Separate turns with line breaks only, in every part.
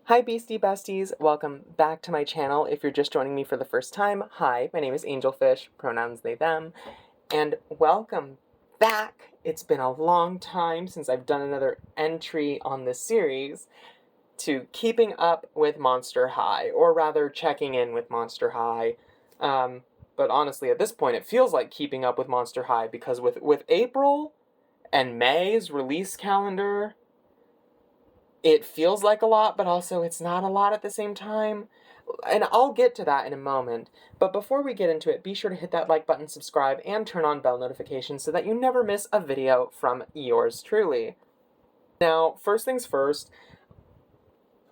Hi Beastie Besties, welcome back to my channel. If you're just joining me for the first time, hi, my name is Angelfish, pronouns they, them, and welcome back. It's been a long time since I've done another entry on this series to Keeping Up with Monster High, or rather checking in with Monster High. But honestly, at this point, it feels like keeping up with Monster High because with April and May's release calendar, it feels like a lot, but also it's not a lot at the same time. And I'll get to that in a moment. But before we get into it, be sure to hit that like button, subscribe, and turn on bell notifications so that you never miss a video from yours truly. Now, first things first,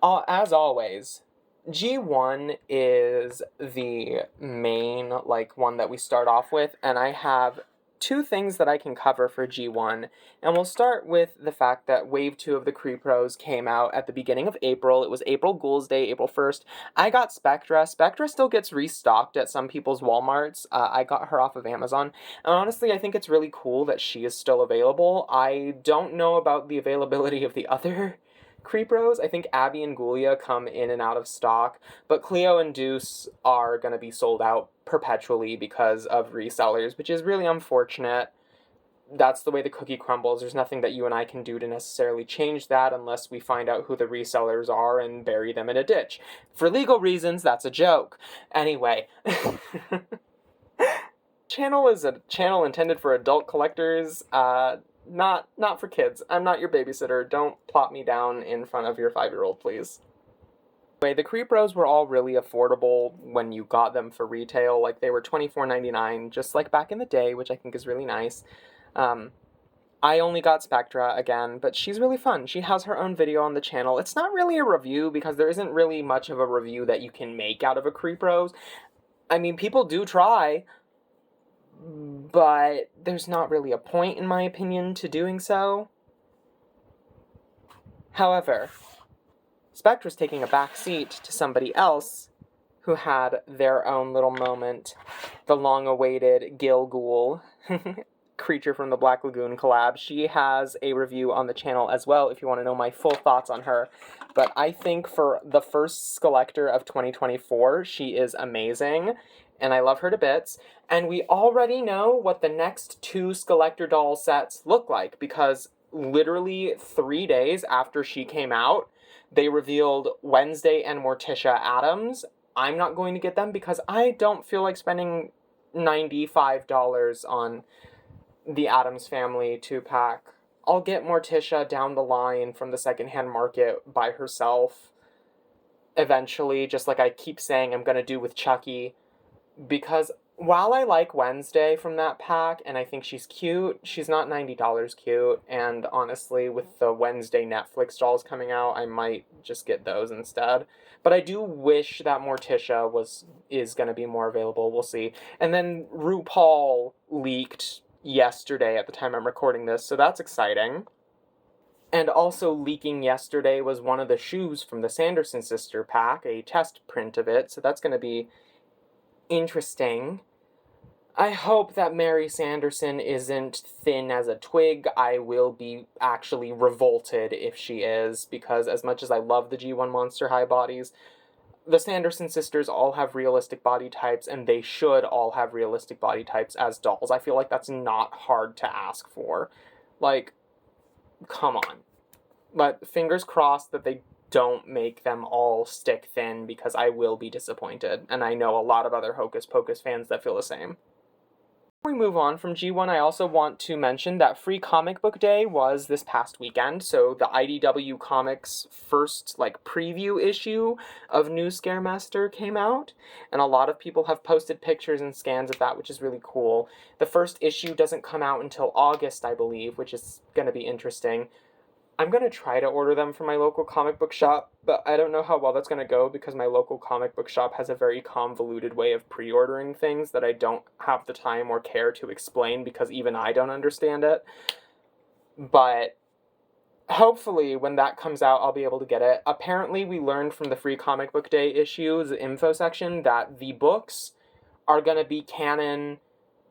as always, G1 is the main, one that we start off with, and I have two things that I can cover for G1, and we'll start with the fact that Wave 2 of the Creepros came out at the beginning of April. It was April Ghouls Day, April 1st. I got Spectra. Spectra still gets restocked at some people's Walmarts. I got her off of Amazon, and honestly, I think it's really cool that she is still available. I don't know about the availability of the other Creepros. I think Abby and Ghoulia come in and out of stock, but Cleo and Deuce are going to be sold out perpetually because of resellers, which is really unfortunate. That's the way the cookie crumbles. There's nothing that you and I can do to necessarily change that unless we find out who the resellers are and bury them in a ditch. For legal reasons, that's a joke. Anyway. Channel is a channel intended for adult collectors, not for kids. I'm not your babysitter. Don't plop me down in front of your 5-year-old, please. Anyway, the Creepros were all really affordable when you got them for retail. Like, they were $24.99, just like back in the day, which I think is really nice. I only got Spectra again, but she's really fun. She has her own video on the channel. It's not really a review because there isn't really much of a review that you can make out of a Creepros. I mean, people do try, but there's not really a point, in my opinion, to doing so. However, Spectra's taking a back seat to somebody else who had their own little moment, the long-awaited Gil Ghoul, Creature from the Black Lagoon collab. She has a review on the channel as well if you want to know my full thoughts on her. But I think for the first Skelector of 2024, she is amazing, and I love her to bits. And we already know what the next two Skelector doll sets look like, because literally 3 days after she came out, they revealed Wednesday and Morticia Addams. I'm not going to get them because I don't feel like spending $95 on the Addams Family 2-pack. I'll get Morticia down the line from the secondhand market by herself eventually, just like I keep saying I'm going to do with Chucky, because while I like Wednesday from that pack, and I think she's cute, she's not $90 cute, and honestly, with the Wednesday Netflix dolls coming out, I might just get those instead. But I do wish that Morticia is going to be more available, we'll see. And then RuPaul leaked yesterday at the time I'm recording this, so that's exciting. And also leaking yesterday was one of the shoes from the Sanderson sister pack, a test print of it, so that's going to be interesting. I hope that Mary Sanderson isn't thin as a twig. I will be actually revolted if she is, because as much as I love the G1 Monster High bodies, the Sanderson sisters all have realistic body types, and they should all have realistic body types as dolls. I feel like that's not hard to ask for. Like, come on. But fingers crossed that they don't make them all stick thin, because I will be disappointed, and I know a lot of other Hocus Pocus fans that feel the same. Before we move on from G1, I also want to mention that Free Comic Book Day was this past weekend, so the IDW Comics first, preview issue of New Scaremaster came out, and a lot of people have posted pictures and scans of that, which is really cool. The first issue doesn't come out until August, I believe, which is going to be interesting. I'm going to try to order them from my local comic book shop, but I don't know how well that's going to go because my local comic book shop has a very convoluted way of pre-ordering things that I don't have the time or care to explain because even I don't understand it. But hopefully when that comes out, I'll be able to get it. Apparently, we learned from the Free Comic Book Day issues info section that the books are going to be canon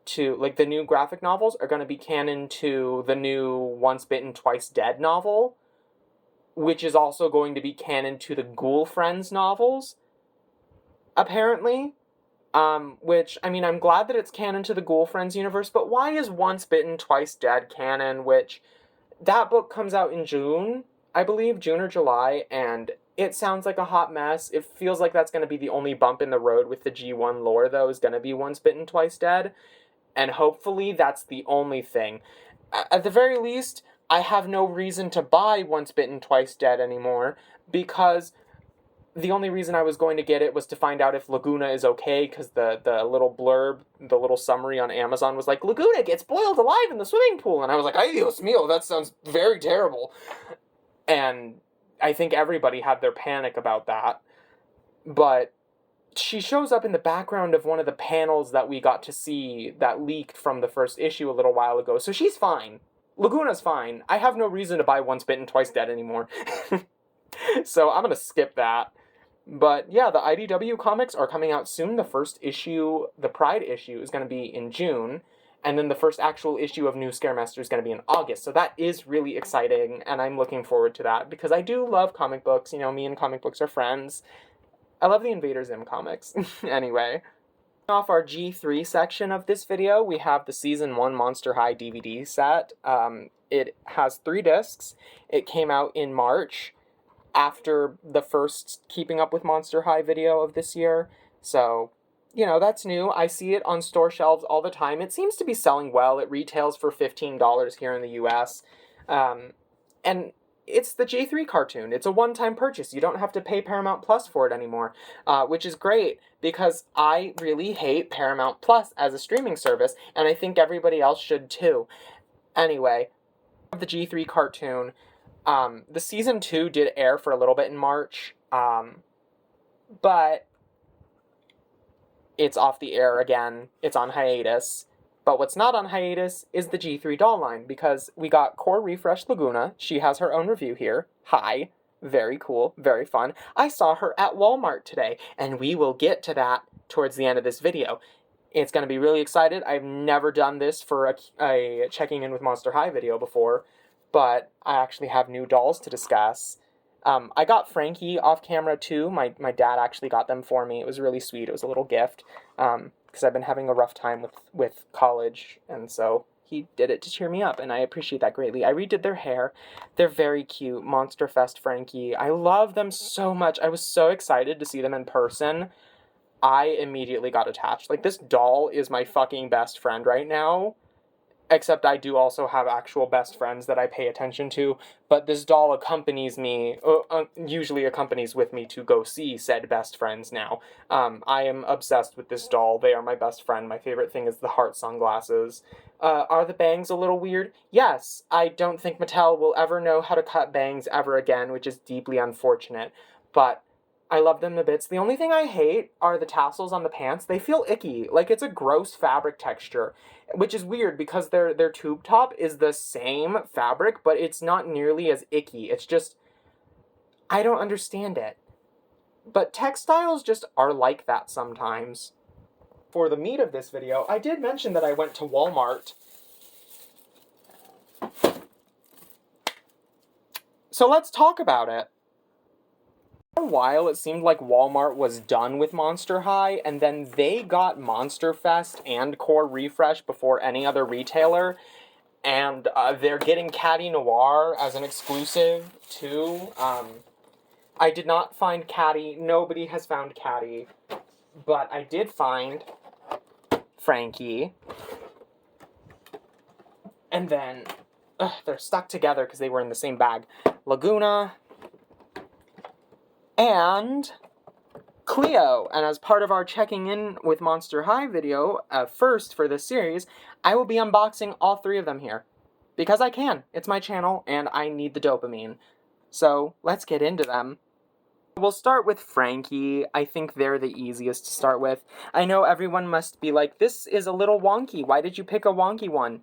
to, the new graphic novels are going to be canon to the new Once Bitten, Twice Dead novel. which is also going to be canon to the Ghoul Friends novels, apparently. Which, I mean, I'm glad that it's canon to the Ghoul Friends universe, but why is Once Bitten, Twice Dead canon, which, that book comes out in June, I believe, June or July, and it sounds like a hot mess. It feels like that's going to be the only bump in the road with the G1 lore, though, is going to be Once Bitten, Twice Dead, and hopefully that's the only thing. At the very least, I have no reason to buy Once Bitten, Twice Dead anymore, because the only reason I was going to get it was to find out if Lagoona is okay, because the little blurb, the little summary on Amazon was like, Lagoona gets boiled alive in the swimming pool, and I was like, ay Dios mío, that sounds very terrible. And I think everybody had their panic about that. But she shows up in the background of one of the panels that we got to see that leaked from the first issue a little while ago, so she's fine. Lagoona's fine. I have no reason to buy Once Bitten, Twice Dead anymore. So I'm gonna skip that. But yeah, the IDW comics are coming out soon. The first issue, the Pride issue, is going to be in June. And then the first actual issue of New Scaremaster is going to be in August. So that is really exciting, and I'm looking forward to that, because I do love comic books. You know, me and comic books are friends. I love the Invader Zim comics. Anyway. Off our G3 section of this video, we have the Season 1 Monster High DVD set. It has 3 discs. It came out in March, after the first Keeping Up with Monster High video of this year. So, you know, that's new. I see it on store shelves all the time. It seems to be selling well. It retails for $15 here in the US. And it's the J3 cartoon. It's a one-time purchase. You don't have to pay Paramount Plus for it anymore, which is great, because I really hate Paramount Plus as a streaming service, and I think everybody else should too. Anyway, the G3 cartoon. The season 2 did air for a little bit in March, but it's off the air again. It's on hiatus. But what's not on hiatus is the G3 doll line, because we got Core Refresh Lagoona. She has her own review here. Hi. Very cool. Very fun. I saw her at Walmart today, and we will get to that towards the end of this video. It's going to be really excited. I've never done this for a Checking In with Monster High video before, but I actually have new dolls to discuss. I got Frankie off camera too. My dad actually got them for me. It was really sweet. It was a little gift, because I've been having a rough time with college, and so he did it to cheer me up, and I appreciate that greatly. I redid their hair. They're very cute. Monster Fest Frankie. I love them so much. I was so excited to see them in person. I immediately got attached. Like, this doll is my fucking best friend right now. Except I do also have actual best friends that I pay attention to, but this doll accompanies me, usually accompanies with me to go see said best friends now. I am obsessed with this doll. They are my best friend. My favorite thing is the heart sunglasses. Are the bangs a little weird? Yes. I don't think Mattel will ever know how to cut bangs ever again, which is deeply unfortunate, but I love them to bits. The only thing I hate are the tassels on the pants. They feel icky. Like, it's a gross fabric texture, which is weird, because their tube top is the same fabric, but it's not nearly as icky. It's just, I don't understand it. But textiles just are like that sometimes. For the meat of this video, I did mention that I went to Walmart. So let's talk about it. For a while, it seemed like Walmart was done with Monster High, and then they got Monster Fest and Core Refresh before any other retailer, and they're getting Caddy Noir as an exclusive, too. I did not find Caddy. Nobody has found Caddy, but I did find Frankie. And then, they're stuck together because they were in the same bag. Lagoona. And Cleo. And as part of our Checking In with Monster High video, first for this series, I will be unboxing all 3 of them here. Because I can. It's my channel, and I need the dopamine. So, let's get into them. We'll start with Frankie. I think they're the easiest to start with. I know everyone must be like, this is a little wonky. Why did you pick a wonky one?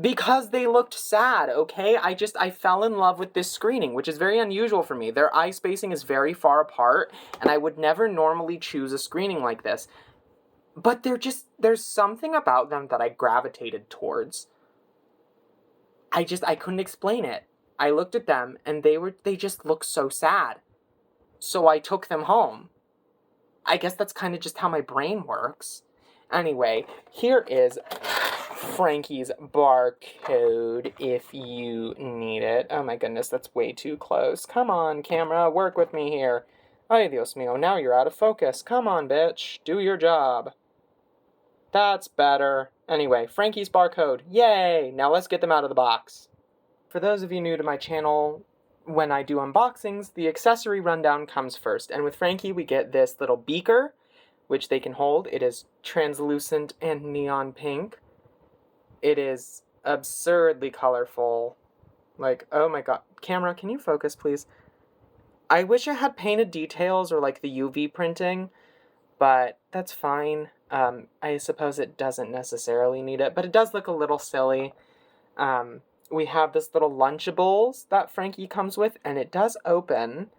Because they looked sad, okay? I fell in love with this screening, which is very unusual for me. Their eye spacing is very far apart, and I would never normally choose a screening like this. But there's something about them that I gravitated towards. I couldn't explain it. I looked at them, and they just looked so sad. So I took them home. I guess that's kind of just how my brain works. Anyway, here is Frankie's barcode if you need it. Oh my goodness, that's way too close. Come on, camera, work with me here. Ay, Dios mío, now you're out of focus. Come on, bitch, do your job. That's better. Anyway, Frankie's barcode. Yay! Now let's get them out of the box. For those of you new to my channel, when I do unboxings, the accessory rundown comes first. And with Frankie, we get this little beaker, which they can hold. It is translucent and neon pink. It is absurdly colorful. Like, oh my god. Camera, can you focus, please? I wish it had painted details or like the UV printing, but that's fine. I suppose it doesn't necessarily need it, but it does look a little silly. We have this little Lunchables that Frankie comes with, and it does open,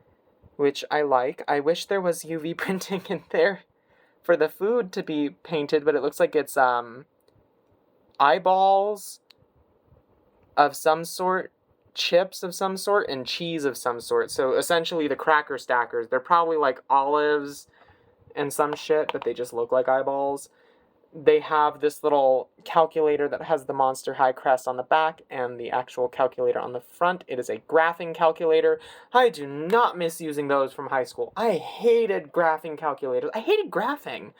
which I like. I wish there was UV printing in there for the food to be painted, but it looks like it's eyeballs of some sort, chips of some sort, and cheese of some sort. So essentially the cracker stackers. They're probably like olives and some shit, but they just look like eyeballs. They have this little calculator that has the Monster High crest on the back and the actual calculator on the front. It is a graphing calculator. I do not miss using those from high school. I hated graphing calculators. I hated graphing.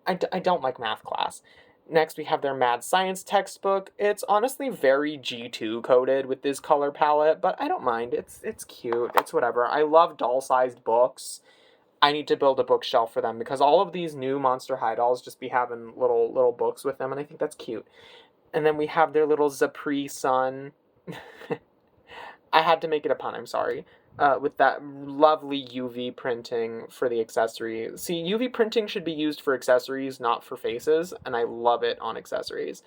I don't like math class. Next, we have their Mad Science textbook. It's honestly very G2 coded with this color palette, but I don't mind. It's cute. It's whatever. I love doll-sized books. I need to build a bookshelf for them because all of these new Monster High dolls just be having little books with them, and I think that's cute. And then we have their little Zapri sun. I had to make it a pun, I'm sorry. With that lovely UV printing for the accessory. See, UV printing should be used for accessories, not for faces, and I love it on accessories.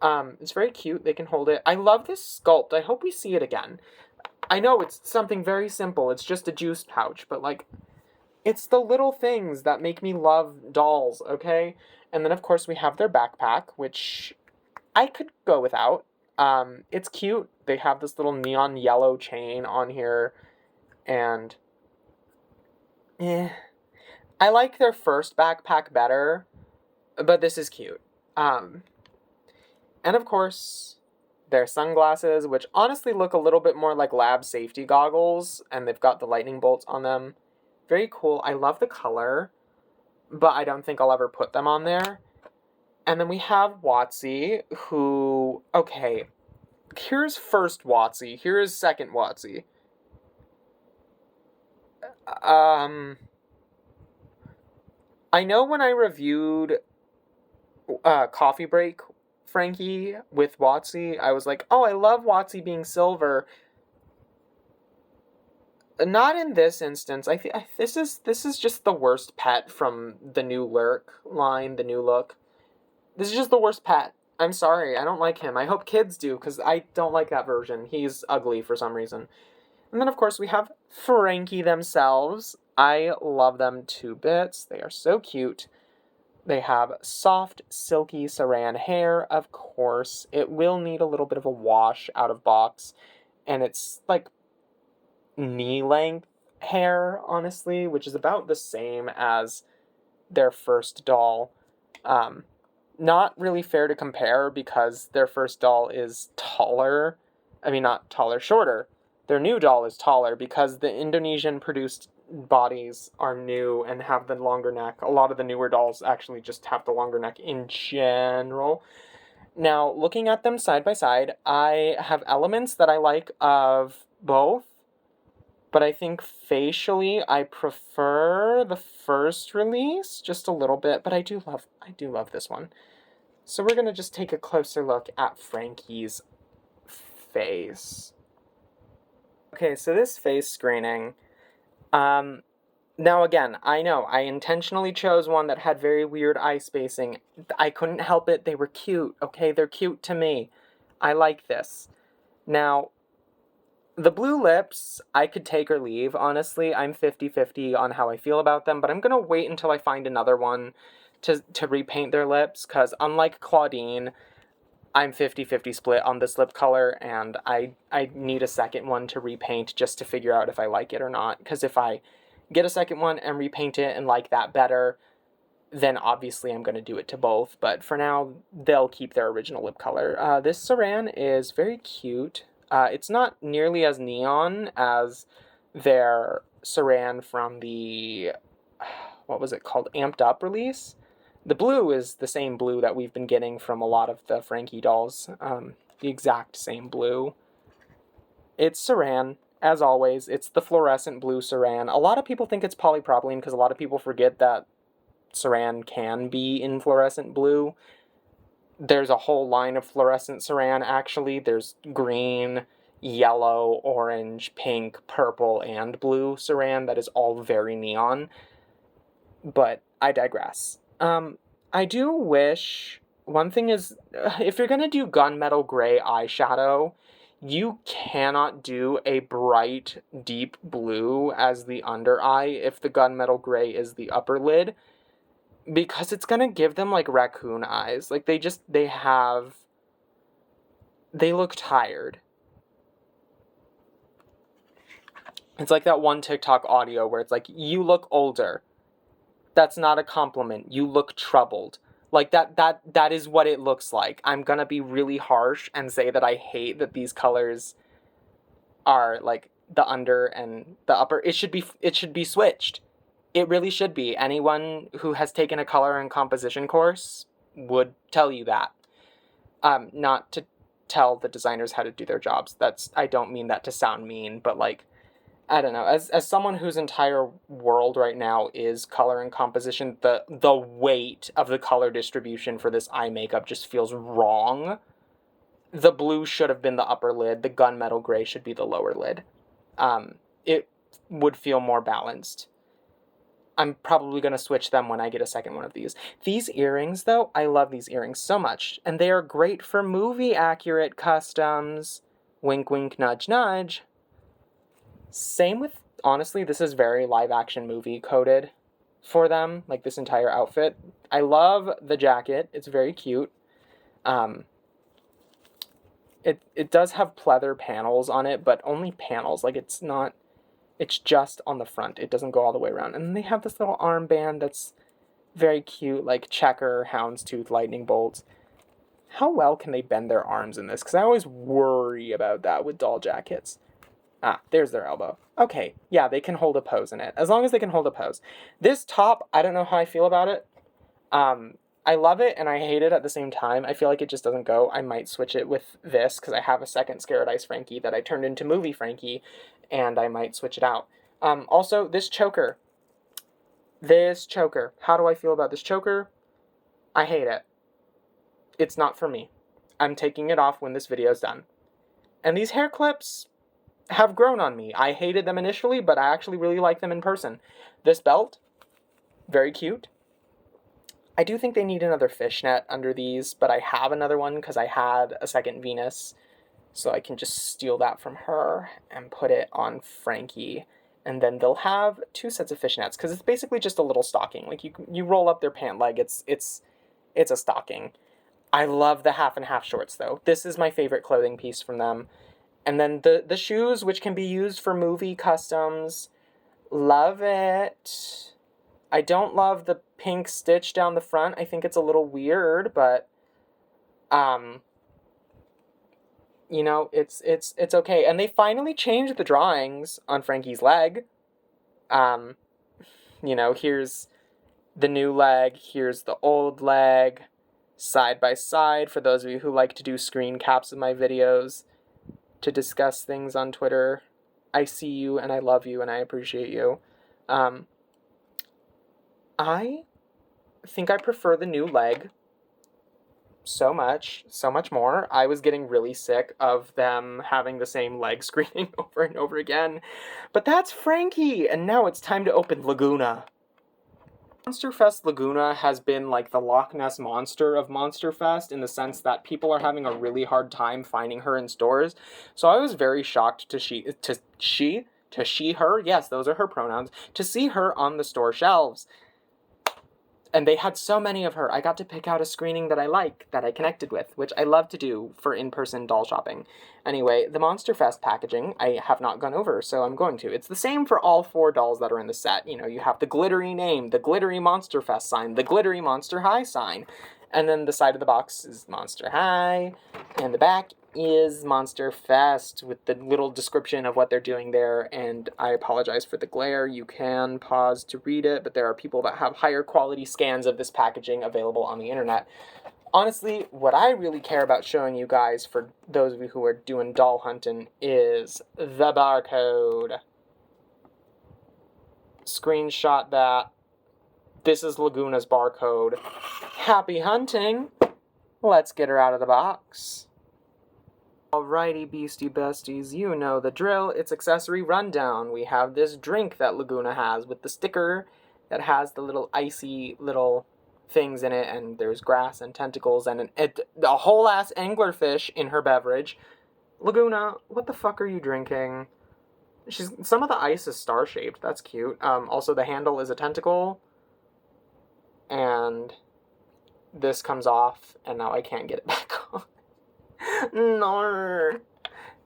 It's very cute. They can hold it. I love this sculpt. I hope we see it again. I know it's something very simple. It's just a juice pouch, but like, it's the little things that make me love dolls, okay? And then, of course, we have their backpack, which I could go without. It's cute. They have this little neon yellow chain on here, and I like their first backpack better, but this is cute. And, of course, their sunglasses, which honestly look a little bit more like lab safety goggles, and they've got the lightning bolts on them. Very cool. I love the color, but I don't think I'll ever put them on there. And then we have Watsy, who... Okay, here's first Watsy. Here's second Watsy. I know when I reviewed Coffee Break Frankie with Watsy, I was like, oh, I love Watsy being silver. Not in this instance. This is just the worst pet from the new Lurk line, the new look. This is just the worst pet. I'm sorry, I don't like him. I hope kids do, because I don't like that version. He's ugly for some reason. And then, of course, we have Frankie themselves. I love them to bits. They are so cute. They have soft, silky saran hair, of course. It will need a little bit of a wash out of box, and it's like knee-length hair, honestly, which is about the same as their first doll. Not really fair to compare because their first doll is taller. I mean, not taller, shorter. Their new doll is taller because the Indonesian-produced bodies are new and have the longer neck. A lot of the newer dolls actually just have the longer neck in general. Now, looking at them side by side, I have elements that I like of both. But I think facially, I prefer the first release just a little bit. But I do love this one. So we're gonna just take a closer look at Frankie's face. Okay, so this face screening. Now again, I know I intentionally chose one that had very weird eye spacing. I couldn't help it. They were cute. Okay, they're cute to me. I like this. Now, the blue lips, I could take or leave. Honestly, I'm 50-50 on how I feel about them, but I'm going to wait until I find another one to repaint their lips, because unlike Claudine, I'm 50-50 split on this lip color, and I need a second one to repaint just to figure out if I like it or not. Because if I get a second one and repaint it and like that better, then obviously I'm going to do it to both. But for now, they'll keep their original lip color. This Saran is very cute. It's not nearly as neon as their Saran from the, what was it called, Amped Up release. The blue is the same blue that we've been getting from a lot of the Frankie dolls. The exact same blue. It's Saran, as always. It's the fluorescent blue Saran. A lot of people think it's polypropylene because a lot of people forget that Saran can be in fluorescent blue. There's a whole line of fluorescent Saran, actually. There's green, yellow, orange, pink, purple, and blue Saran that is all very neon. But I digress. I do wish, one thing is, if you're going to do gunmetal gray eyeshadow, you cannot do a bright, deep blue as the under eye if the gunmetal gray is the upper lid, because it's going to give them, like, raccoon eyes. Like, they look tired. It's like that one TikTok audio where it's like, you look older. That's not a compliment. You look troubled. Like, that is what it looks like. I'm gonna be really harsh and say that I hate that these colors are, like, the under and the upper. It should be switched. It really should be. Anyone who has taken a color and composition course would tell you that. Not to tell the designers how to do their jobs. I don't mean that to sound mean, but, like, I don't know, as someone whose entire world right now is color and composition, the weight of the color distribution for this eye makeup just feels wrong. The blue should have been the upper lid, the gunmetal gray should be the lower lid. It would feel more balanced. I'm probably going to switch them when I get a second one of these. These earrings, though, I love these earrings so much, and they are great for movie-accurate customs. Wink, wink, nudge, nudge. Same with, honestly, this is very live-action movie coded for them, like this entire outfit. I love the jacket. It's very cute. It does have pleather panels on it, but only panels. Like, it's just on the front. It doesn't go all the way around. And then they have this little armband that's very cute, like checker, houndstooth, lightning bolts. How well can they bend their arms in this? Because I always worry about that with doll jackets. Ah, there's their elbow. Okay, yeah, they can hold a pose in it. As long as they can hold a pose. This top, I don't know how I feel about it. I love it and I hate it at the same time. I feel like it just doesn't go. I might switch it with this because I have a second Scared Ice Frankie that I turned into Movie Frankie, and I might switch it out. Also, this choker. How do I feel about this choker? I hate it. It's not for me. I'm taking it off when this video's done. And these hair clips have grown on me. I hated them initially, but I actually really like them in person. This belt, very cute. I do think they need another fishnet under these, but I have another one because I had a second Venus, so I can just steal that from her and put it on Frankie. And then they'll have 2 sets of fishnets, because it's basically just a little stocking. Like, you roll up their pant leg, it's a stocking. I love the half and half shorts, though. This is my favorite clothing piece from them. And then the shoes, which can be used for movie customs. Love it. I don't love the pink stitch down the front. I think it's a little weird, but, you know, it's okay. And they finally changed the drawings on Frankie's leg. You know, here's the new leg, here's the old leg, side by side, for those of you who like to do screen caps of my videos to discuss things on Twitter. I see you, and I love you, and I appreciate you. I think I prefer the new leg so much more. I was getting really sick of them having the same leg screening over and over again. But that's Frankie, and now it's time to open Lagoona. Monsterfest Lagoona has been like the Loch Ness Monster of Monsterfest, in the sense that people are having a really hard time finding her in stores. So I was very shocked to see her, yes, those are her pronouns, to see her on the store shelves. And they had so many of her. I got to pick out a screening that I like, that I connected with, which I love to do for in-person doll shopping. Anyway, the Monster Fest packaging I have not gone over, so I'm going to. It's the same for all 4 dolls that are in the set. You know, you have the glittery name, the glittery Monster Fest sign, the glittery Monster High sign. And then the side of the box is Monster High, and the back is Monster Fest with the little description of what they're doing there. And I apologize for the glare. You can pause to read it, but there are people that have higher quality scans of this packaging available on the internet. Honestly, what I really care about showing you guys, for those of you who are doing doll hunting, is the barcode. Screenshot that. This is Lagoona's barcode. Happy hunting! Let's get her out of the box. Alrighty, beastie besties, you know the drill. It's accessory rundown. We have this drink that Lagoona has with the sticker that has the little icy little things in it, and there's grass and tentacles and a whole ass anglerfish in her beverage. Lagoona, what the fuck are you drinking? Some of the ice is star-shaped. That's cute. Also, the handle is a tentacle. And this comes off, and now I can't get it back on. No.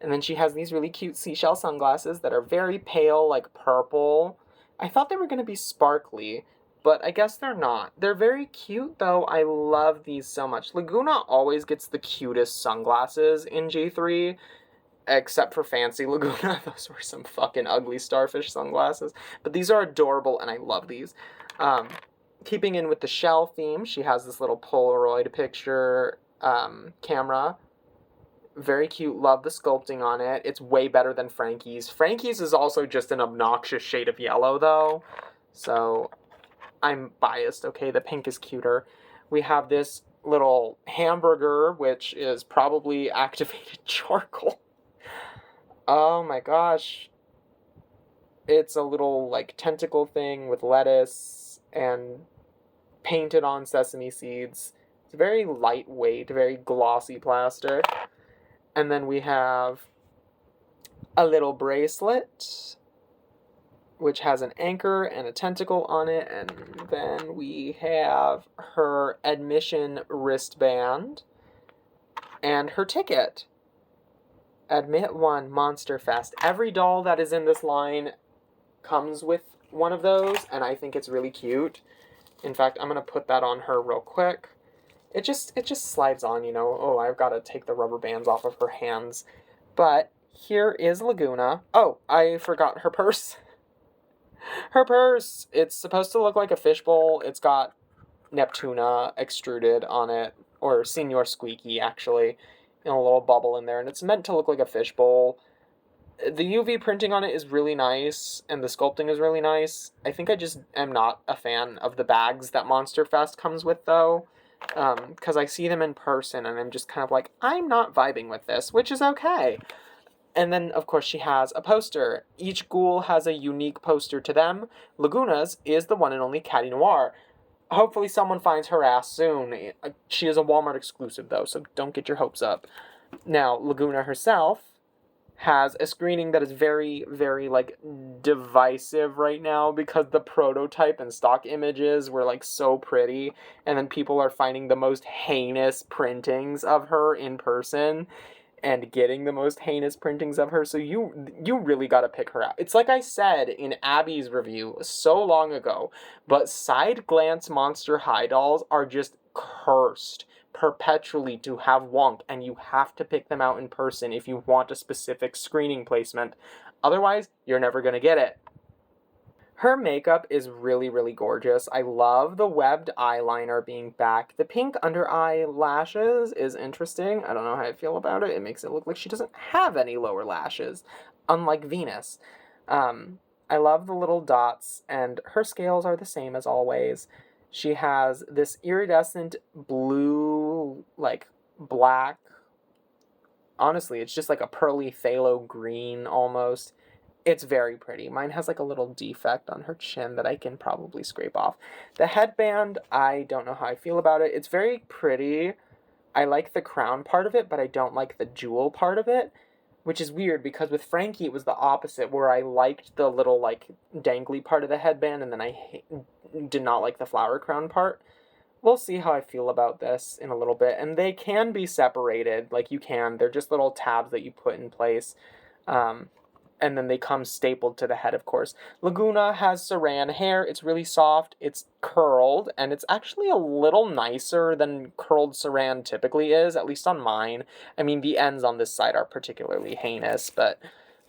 And then she has these really cute seashell sunglasses that are very pale, like purple. I thought they were going to be sparkly, but I guess they're not. They're very cute, though. I love these so much. Lagoona always gets the cutest sunglasses in J3, except for Fancy Lagoona. Those were some fucking ugly starfish sunglasses. But these are adorable, and I love these. Keeping in with the shell theme, she has this little Polaroid picture camera. Very cute. Love the sculpting on it. It's way better than Frankie's. Frankie's is also just an obnoxious shade of yellow, though. So I'm biased, okay? The pink is cuter. We have this little hamburger, which is probably activated charcoal. Oh my gosh. It's a little, like, tentacle thing with lettuce and painted on sesame seeds. It's very lightweight, very glossy plastic. And then we have a little bracelet, which has an anchor and a tentacle on it. And then we have her admission wristband and her ticket. Admit 1, Monster Fest. Every doll that is in this line comes with one of those, and I think it's really cute. In fact, I'm going to put that on her real quick. It just slides on, you know. Oh, I've got to take the rubber bands off of her hands. But here is Lagoona. Oh, I forgot her purse. Her purse! It's supposed to look like a fishbowl. It's got Neptuna extruded on it, or Senor Squeaky, actually, in a little bubble in there. And it's meant to look like a fishbowl. The UV printing on it is really nice, and the sculpting is really nice. I think I just am not a fan of the bags that Monster Fest comes with, though, because I see them in person, and I'm just kind of like, I'm not vibing with this, which is okay. And then, of course, she has a poster. Each ghoul has a unique poster to them. Lagoona's is the one and only Catty Noir. Hopefully someone finds her ass soon. She is a Walmart exclusive, though, so don't get your hopes up. Now, Lagoona herself has a screening that is very, very, like, divisive right now, because the prototype and stock images were, like, so pretty, and then people are finding the most heinous printings of her in person, and getting the most heinous printings of her, so you really gotta pick her out. It's like I said in Abby's review so long ago, but side glance Monster High dolls are just cursed perpetually to have wonk, and you have to pick them out in person if you want a specific screening placement. Otherwise, you're never gonna get it. Her makeup is really, really gorgeous. I love the webbed eyeliner being back. The pink under eye lashes is interesting. I don't know how I feel about it. It makes it look like she doesn't have any lower lashes, unlike Venus. I love the little dots, and her scales are the same as always. She has this iridescent blue, like, black. Honestly, it's just like a pearly phthalo green almost. It's very pretty. Mine has like a little defect on her chin that I can probably scrape off. The headband, I don't know how I feel about it. It's very pretty. I like the crown part of it, but I don't like the jewel part of it, which is weird because with Frankie it was the opposite, where I liked the little, like, dangly part of the headband, and then I did not like the flower crown part. We'll see how I feel about this in a little bit. And they can be separated, like you can. They're just little tabs that you put in place. And then they come stapled to the head, of course. Lagoona has saran hair. It's really soft. It's curled, and it's actually a little nicer than curled saran typically is, at least on mine. I mean, the ends on this side are particularly heinous, but,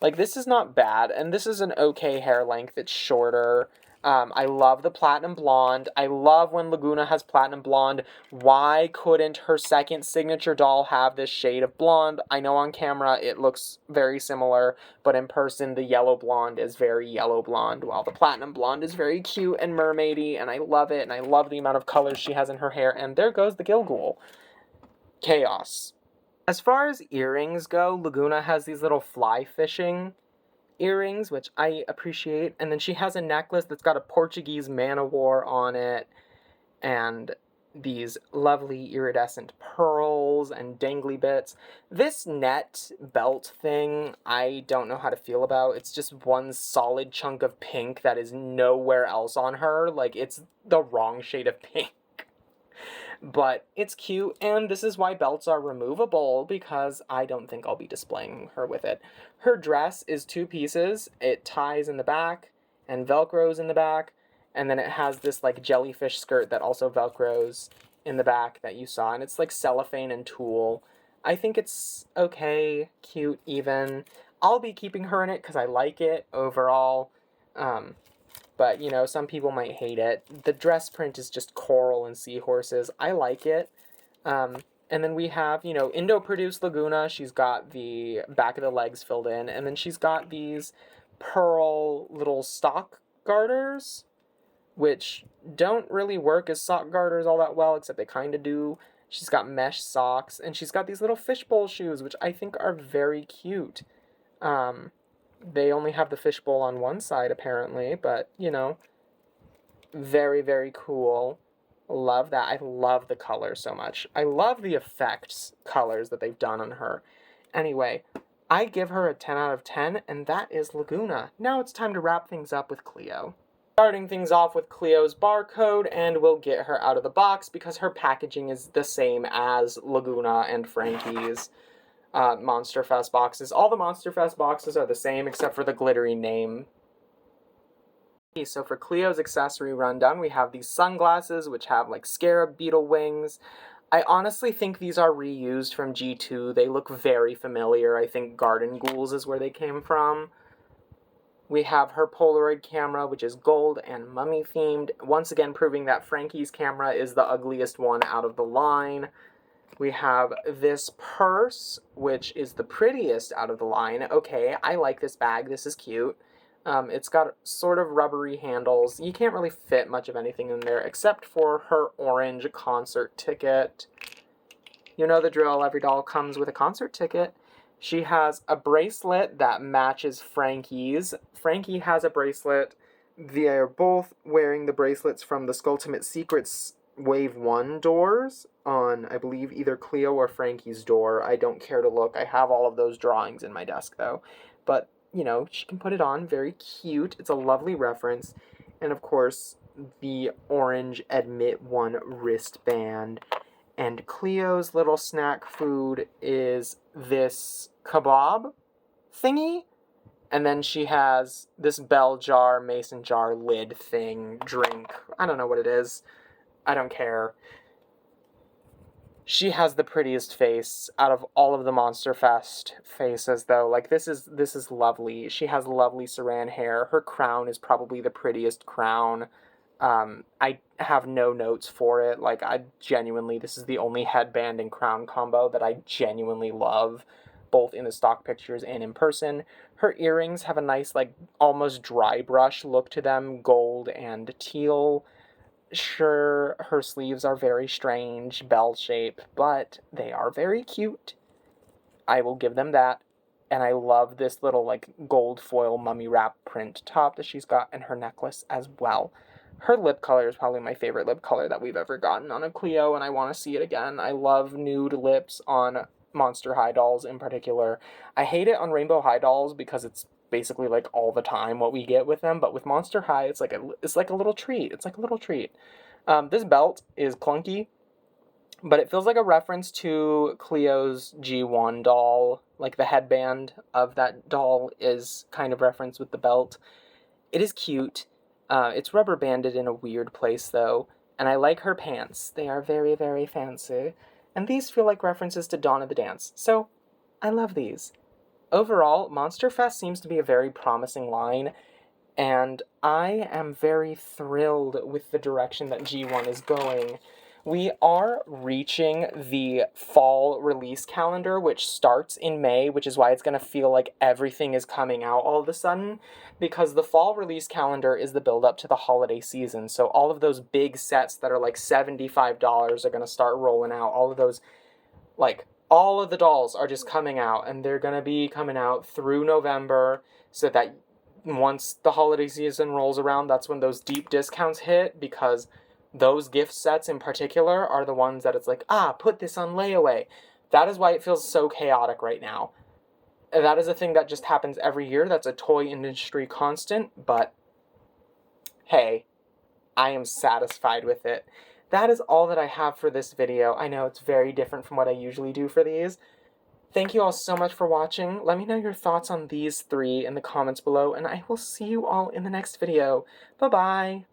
like, this is not bad, and this is an okay hair length. It's shorter. I love the platinum blonde. I love when Lagoona has platinum blonde. Why couldn't her second signature doll have this shade of blonde? I know on camera it looks very similar, but in person the yellow blonde is very yellow blonde, while the platinum blonde is very cute and mermaidy, and I love it, and I love the amount of colors she has in her hair, and there goes the Gilghoul. Chaos. As far as earrings go, Lagoona has these little fly fishing earrings, which I appreciate, and then she has a necklace that's got a Portuguese man-o-war on it, and these lovely iridescent pearls and dangly bits. This net belt thing, I don't know how to feel about. It's just one solid chunk of pink that is nowhere else on her. Like, it's the wrong shade of pink. But it's cute, and this is why belts are removable, because I don't think I'll be displaying her with it. Her dress is 2 pieces. It ties in the back and velcros in the back, and then it has this, like, jellyfish skirt that also velcros in the back that you saw, and it's, like, cellophane and tulle. I think it's okay, cute, even. I'll be keeping her in it because I like it overall. But, you know, some people might hate it. The dress print is just coral and seahorses. I like it. And then we have, you know, Indo-produced Lagoona. She's got the back of the legs filled in. And then she's got these pearl little sock garters, which don't really work as sock garters all that well, except they kind of do. She's got mesh socks. And she's got these little fishbowl shoes, which I think are very cute. They only have the fishbowl on one side, apparently, but, you know, very, very cool. Love that. I love the color so much. I love the effects colors that they've done on her. Anyway, I give her a 10 out of 10, and that is Lagoona. Now it's time to wrap things up with Cleo. Starting things off with Cleo's barcode, and we'll get her out of the box because her packaging is the same as Lagoona and Frankie's Monster Fest boxes. All the Monster Fest boxes are the same except for the glittery name. Okay, so for Cleo's accessory rundown, we have these sunglasses which have like scarab beetle wings. I honestly think these are reused from G2. They look very familiar. I think Garden Ghouls is where they came from. We have her Polaroid camera, which is gold and mummy themed, once again proving that Frankie's camera is the ugliest one out of the line. We have this purse, which is the prettiest out of the line. Okay, I like this bag. This is cute. It's got sort of rubbery handles. You can't really fit much of anything in there except for her orange concert ticket. You know the drill. Every doll comes with a concert ticket. She has a bracelet that matches Frankie's. Frankie has a bracelet. They are both wearing the bracelets from the Skulltimate Secrets Wave 1 doors on, I believe, either Cleo or Frankie's door. I don't care to look. I have all of those drawings in my desk, though. But, you know, she can put it on. Very cute. It's a lovely reference. And, of course, the orange Admit 1 wristband. And Cleo's little snack food is this kebab thingy. And then she has this bell jar, mason jar, lid thing, drink. I don't know what it is. I don't care. She has the prettiest face out of all of the Monster Fest faces, though. Like, this is lovely. She has lovely saran hair. Her crown is probably the prettiest crown. I have no notes for it. Like, this is the only headband and crown combo that I genuinely love, both in the stock pictures and in person. Her earrings have a nice, like, almost dry brush look to them, gold and teal. Sure, her sleeves are very strange, bell shape, but they are very cute. I will give them that. And I love this little, like, gold foil mummy wrap print top that she's got, and her necklace as well. Her lip color is probably my favorite lip color that we've ever gotten on a Cleo, and I want to see it again. I love nude lips on Monster High dolls in particular. I hate it on Rainbow High dolls because it's basically like all the time what we get with them, but with Monster High, it's like a little treat. It's like a little treat. This belt is clunky, but it feels like a reference to Cleo's G1 doll. Like the headband of that doll is kind of referenced with the belt. It is cute. It's rubber banded in a weird place though, and I like her pants. They are very, very fancy. And these feel like references to Dawn of the Dance, so I love these. Overall, Monster Fest seems to be a very promising line, and I am very thrilled with the direction that G1 is going. We are reaching the fall release calendar, which starts in May, which is why it's going to feel like everything is coming out all of a sudden, because the fall release calendar is the build-up to the holiday season. So all of those big sets that are like $75 are going to start rolling out. All of those, like, all of the dolls are just coming out, and they're going to be coming out through November, so that once the holiday season rolls around, that's when those deep discounts hit, because those gift sets in particular are the ones that it's like, put this on layaway. That is why it feels so chaotic right now. That is a thing that just happens every year. That's a toy industry constant, but hey, I am satisfied with it. That is all that I have for this video. I know it's very different from what I usually do for these. Thank you all so much for watching. Let me know your thoughts on these three in the comments below, and I will see you all in the next video. Bye-bye!